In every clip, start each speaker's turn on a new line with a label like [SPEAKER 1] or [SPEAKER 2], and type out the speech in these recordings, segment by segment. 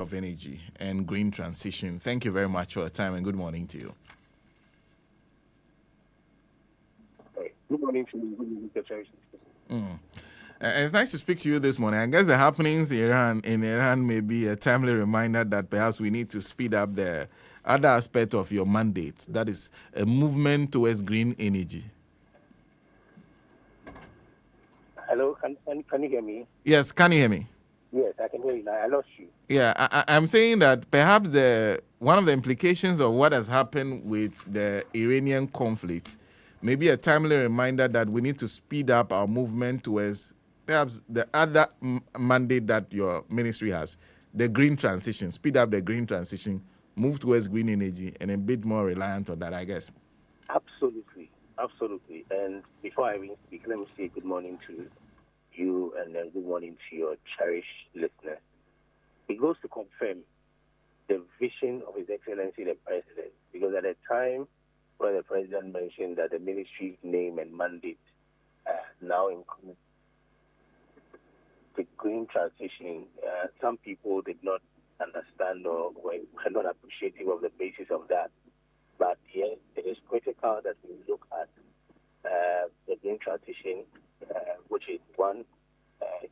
[SPEAKER 1] of Energy and Green Transition. Thank you very much for your time and good morning to you.
[SPEAKER 2] Good morning to you.
[SPEAKER 1] It's nice to speak to you this morning. I guess the happenings in Iran may be a timely reminder that perhaps we need to speed up the other aspect of your mandate, that is a movement towards green energy.
[SPEAKER 2] Hello, can you hear me?
[SPEAKER 1] Yes, can you hear me?
[SPEAKER 2] Yes, I can hear you now. I lost you.
[SPEAKER 1] Yeah, I'm saying that perhaps one of the implications of what has happened with the Iranian conflict may be a timely reminder that we need to speed up our movement towards perhaps the other mandate that your ministry has, the green transition, speed up the green transition, move towards green energy, and a bit more reliant on that, I guess.
[SPEAKER 2] Absolutely. And before I even speak, let me say good morning to you and then good morning to your cherished listeners. It goes to confirm the vision of His Excellency the President, because at the time when the President mentioned that the ministry's name and mandate now includes the green transition, some people did not understand or were not appreciative of the basis of that. But yes, it is critical that we look at the green transition, which is one,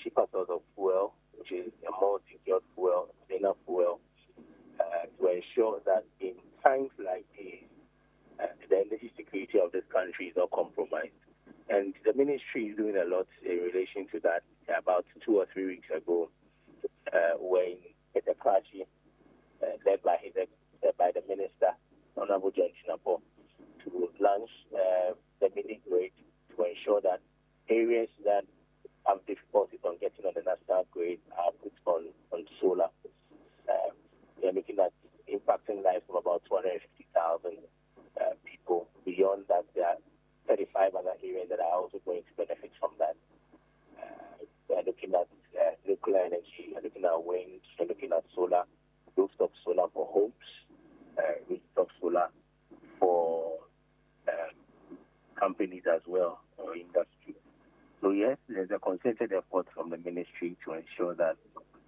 [SPEAKER 2] cheaper source of fuel, which is a more secured fuel, cleaner fuel, to ensure that in times like these, the energy security of this country is not compromised. And the ministry is doing a lot in relation to that. About 2 or 3 weeks ago, when Peter Krashi, led by the minister, Honorable John Chinapo, to launch the mini grid to ensure that areas that have difficulties on getting on the national grid are put on solar. They're looking at impacting lives of about 250,000 people. Beyond that, there are 35 other areas that are also going to benefit from that. They're looking at nuclear energy, they're looking at wind, they're looking at solar, rooftop solar for homes, rooftop solar for companies as well, or industry. So yes, there's a concerted effort from the ministry to ensure that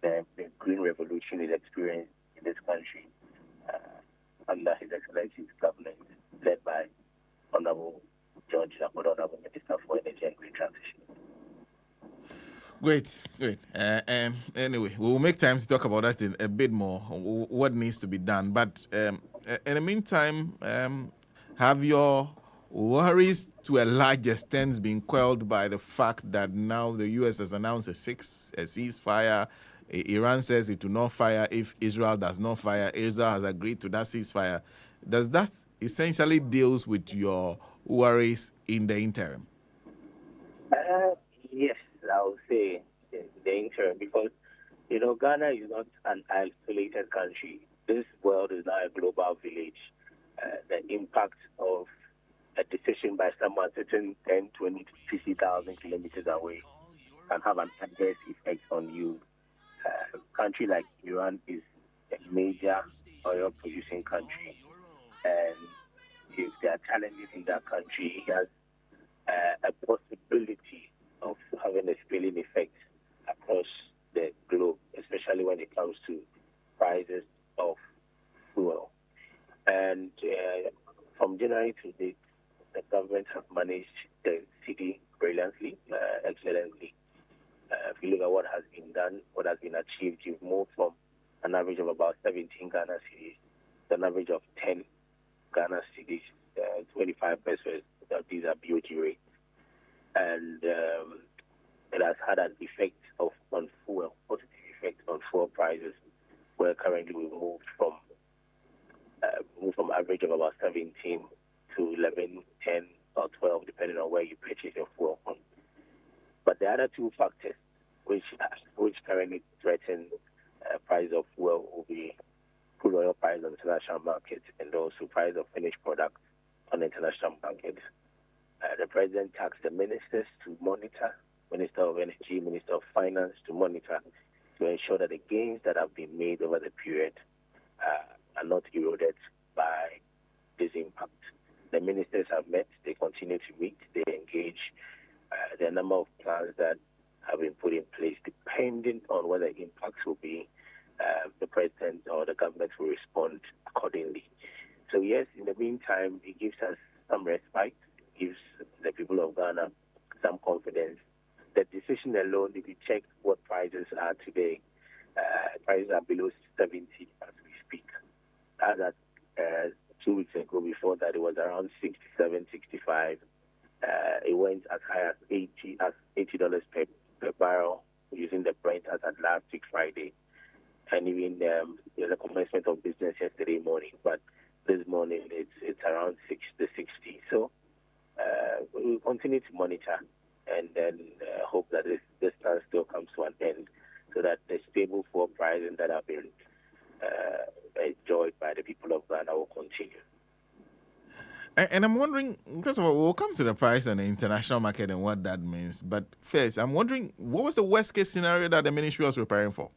[SPEAKER 2] the green revolution is experienced in this country under His Excellency's government, led by Honorable George Chinapo, Honorable Minister for Energy and Green Transition.
[SPEAKER 1] Great. Anyway, we'll make time to talk about that in a bit more, what needs to be done. But in the meantime, have your worries to a large extent been quelled by the fact that now the U.S. has announced a ceasefire? Iran says it will not fire if Israel does not fire. Israel has agreed to that ceasefire. Does that essentially deals with your worries in the interim?
[SPEAKER 2] Yes, I would say in the interim, because Ghana is not an isolated country. This world is now a global village. The impact of a decision by someone sitting 10, 20, 50,000 kilometers away can have an adverse effect on you. A country like Iran is a major oil-producing country, and if there are challenges in that country, it has a possibility of having a spilling effect across the globe, especially when it comes to prices of fuel. And from January to date, the government have managed the city brilliantly, excellently. If you look at what has been done, what has been achieved, you've moved from an average of about 17 Ghana cities to an average of 10 Ghana cities, 25 pesos. These are BOT rates. And it has had an effect on fuel, positive effect on fuel prices, where currently we moved from average of about 17 to 11, 10, or 12, depending on where you purchase your fuel from. But the other two factors which currently threaten price of fuel will be crude oil price on the international market and also price of finished products on the international market. The President tasked the ministers to monitor, Minister of Energy, Minister of Finance, to monitor to ensure that the gains that have been made over the period are not eroded by this impact. The ministers have met, they continue to meet, they engage. There are a number of plans that have been put in place depending on what the impacts will be the president or the government will respond accordingly. So yes, in the meantime, it gives us some respite, gives the people of Ghana some confidence. The decision alone, if you check what prices are today, prices are below 70 as we speak. As at 2 weeks ago, before that, it was around 67, 65. It went as high as $80 per barrel using the Brent as at last week Friday. And even there's a commencement of business yesterday morning, but this morning it's around 60. So we'll continue to monitor and then hope that this still comes to an end, so that the stable fuel pricing that have been enjoyed by the people of Ghana will continue.
[SPEAKER 1] And I'm wondering, first of all, we'll come to the price on the international market and what that means. But first, I'm wondering, what was the worst case scenario that the ministry was preparing for?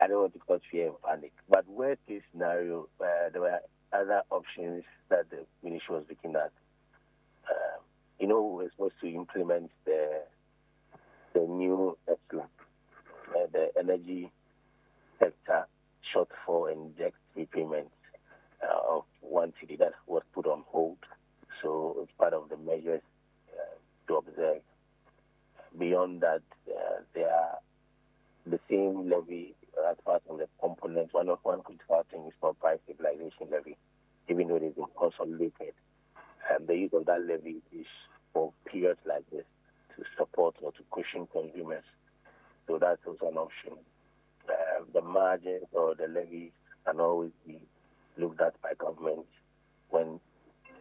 [SPEAKER 2] I don't want to cause fear and panic, but worst case scenario, there were other options that the ministry was looking at. We were supposed to implement the new ESLAP, the energy sector shortfall and inject repayment of 1 cedi that was put on hold. So it's part of the measures to observe. Beyond that, there are the same levy as part of the components. One critical thing is for price stabilization levy, even though it is consolidated. The use of that levy is for periods like this to support or to cushion consumers. So that's also an option. The margins or the levies can always be looked at by government when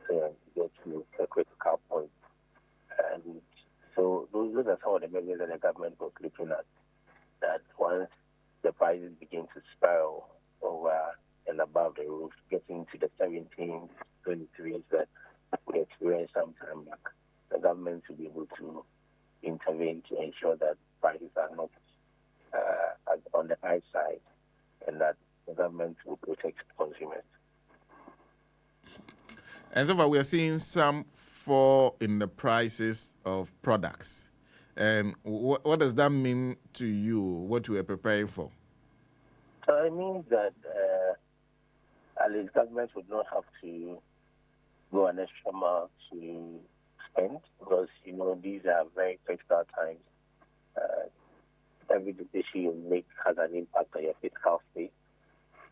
[SPEAKER 2] it gets to a critical point. And so those are some of the measures that the government was looking at, that once the prices begin to spiral over and above the roof, getting to the 17, 23 that we experienced some time back, the government will be able to intervene to ensure that prices are not on the high side, and that the government will protect consumers.
[SPEAKER 1] And so far, we are seeing some fall in the prices of products. And what does that mean to you, what you are preparing for?
[SPEAKER 2] It means that at least government would not have to go an extra mile to spend, because, these are very critical times. Every decision you make has an impact on your fiscal state.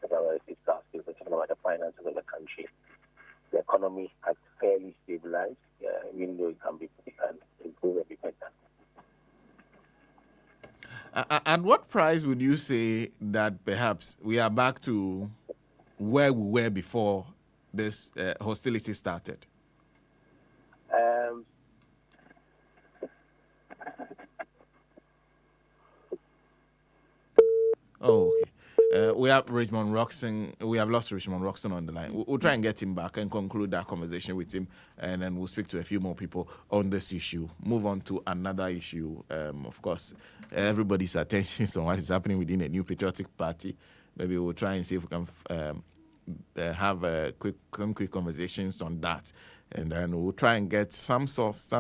[SPEAKER 2] We're talking about the finances of the country. The economy has fairly stabilized, even though it can improve a bit better.
[SPEAKER 1] At what price would you say that perhaps we are back to where we were before this hostility started? Oh, okay. We have Richmond ROCKSON. We have lost Richmond ROCKSON on the line. We'll try and get him back and conclude that conversation with him, and then we'll speak to a few more people on this issue. Move on to another issue. Of course, everybody's attention is on what is happening within a new patriotic party. Maybe we'll try and see if we can have quick conversations on that, and then we'll try and get some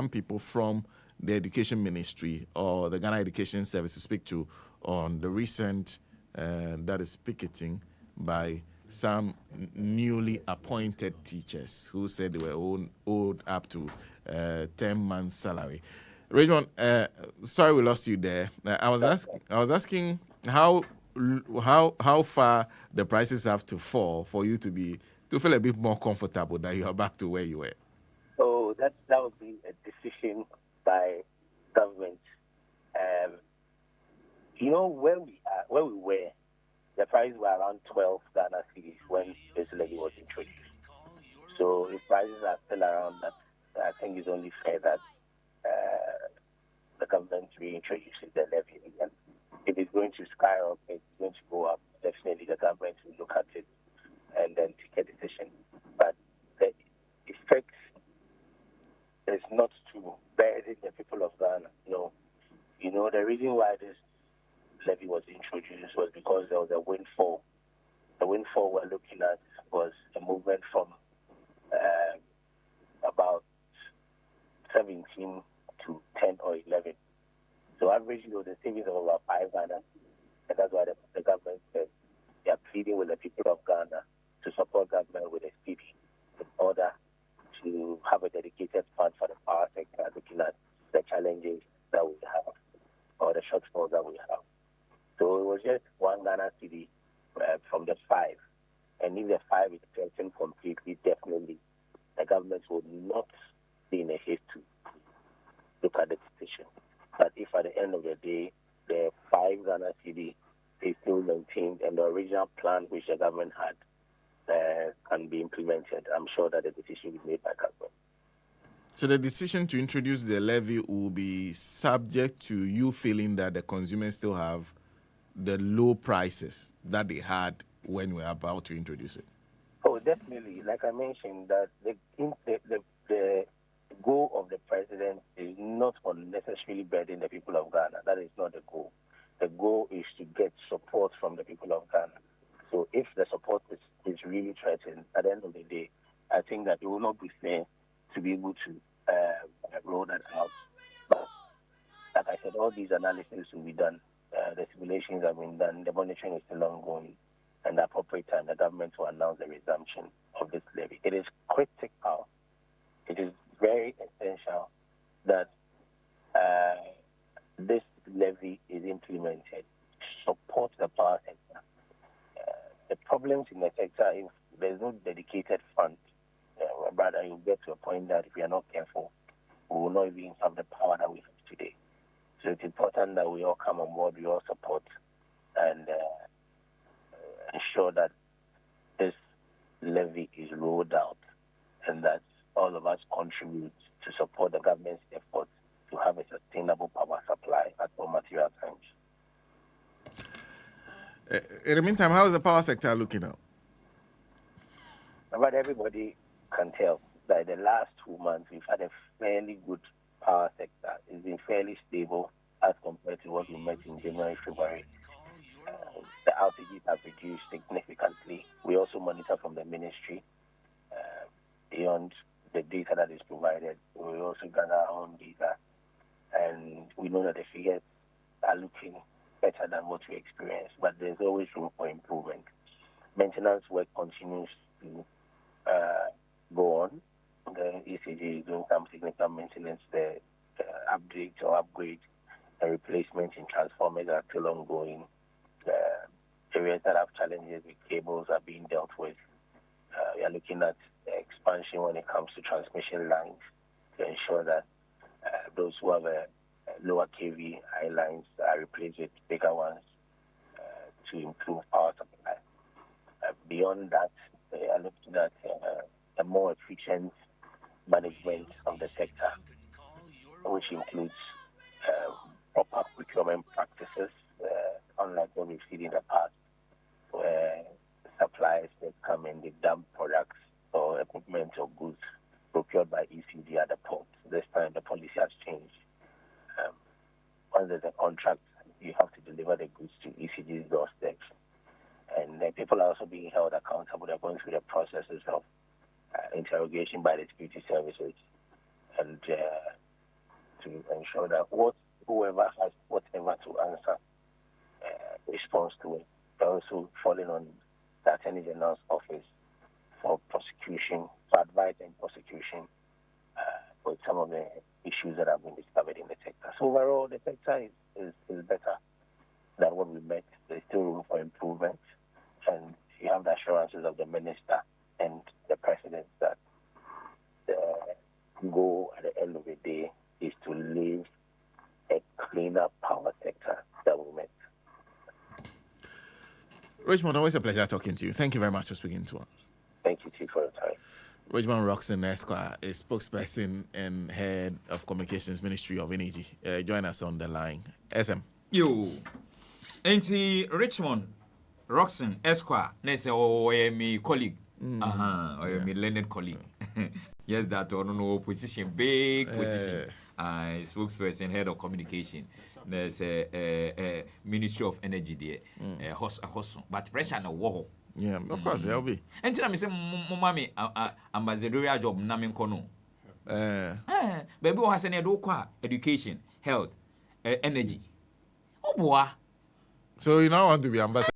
[SPEAKER 1] people from the Education Ministry or the Ghana Education Service to speak to on the recent that is picketing by some newly appointed teachers who said they were owed up to 10 months' salary. Richmond, sorry we lost you there. I was asking how far the prices have to fall for you to feel a bit more comfortable that you are back to where you were.
[SPEAKER 2] So that would be a decision by government. Where we were, the prices were around 12 Ghana cedis when this levy was introduced. So if prices are still around that, I think it's only fair that the government reintroduces the levy again. If it's going to skyrocket, it's going to go up, definitely the government will look at it and then take a decision. But the effect is not to burden the people of Ghana. No. The reason why this levy was introduced was because there was a windfall. The windfall we're looking at was a movement from about 17 to 10 or 11. So averagely, the savings of about 5 Ghana, and that's why the government said they are pleading with the people of Ghana to support government with a speedy in order to have a dedicated fund for the power sector, looking at the challenges that we have or the shortfalls that we have. So it was just 1 Ghana city from the 5. And if the 5 is strengthened completely, definitely the government will not be in a haste to look at the decision. But if at the end of the day, the 5 Ghana city is still maintained and the original plan which the government had can be implemented, I'm sure that the decision will be made by government.
[SPEAKER 1] So the decision to introduce the levy will be subject to you feeling that the consumers still have the low prices that they had when we were about to introduce it.
[SPEAKER 2] Oh, definitely. Like I mentioned, that the goal of the president is not unnecessarily burden the people of Ghana. That is not the goal. The goal is to get support from the people of Ghana. So if the support is really threatened, at the end of the day, I think that it will not be fair to be able to roll that out. But like I said, all these analyses will be done. The simulations have been done. The monitoring is still ongoing. And the appropriate time, the government will announce the resumption of this levy. It is critical. It is very essential that this levy is implemented to support the power sector. The problems in the sector, if there's no dedicated fund, brother, you'll get to a point that if we are not careful, we will not even have the power that we have today. So it's important that we all come on board, we all support, and ensure that this levy is rolled out and that all of us contribute to support the government's efforts to have a sustainable power supply at all material times.
[SPEAKER 1] In the meantime, how is the power sector looking now?
[SPEAKER 2] But everybody can tell that in the last 2 months, we've had a fairly good power sector. It's been fairly stable as compared to what we met in January, February. The outages have reduced significantly. We also monitor from the ministry beyond the data that is provided. We also gather our own data, and we know that the figures are looking better than what we experienced, but there's always room for improvement. Maintenance work continues to go on. The ECG is doing some significant maintenance. The updates or upgrades and replacements in transformers are still ongoing. Areas that have challenges with cables are being dealt with. We are looking at expansion when it comes to transmission lines to ensure that those who have lower KV lines are replaced with bigger ones to improve power supply. Beyond that, we are looking at a more efficient management of the sector, which includes proper procurement practices, unlike what we've seen in the past, where suppliers that come in, they dump products or equipment or goods procured by ECD at the port. This time the policy has changed. Once there's a contract, you have to deliver the goods to ECD's doorsteps. And people are also being held accountable. They're going through the processes of interrogation by the security services and to ensure that whoever has whatever to answer responds to it. They're also falling on the Attorney General's office for prosecution, for advice and prosecution with some of the issues that have been discovered in the sector. So overall, the sector is better than what we met. There's still room for improvement, and you have the assurances of the minister and the president that the goal at the end of the day is to leave a cleaner power sector that we met.
[SPEAKER 1] Richmond, always a pleasure talking to you. Thank you very much for speaking to us.
[SPEAKER 2] Thank you, Chief, for your time.
[SPEAKER 1] RICHMOND ROCKSON Esquire is spokesperson and head of communications Ministry of Energy. Join us on the line. SM.
[SPEAKER 3] Yo. Ain't Richmond ROCKSON Esquire, Nessa or me colleague. Or me learned colleague. Yes, that or no position, big position. Spokesperson, head of communication. There's a Ministry of Energy there, a host, but pressure on the wall.
[SPEAKER 1] Yeah, of course, there'll be.
[SPEAKER 3] And tell me, say, Mommy, ambassadorial job, Namin Kono. Baby has an education, health, energy. Oh boy.
[SPEAKER 1] So you now want to be ambassador?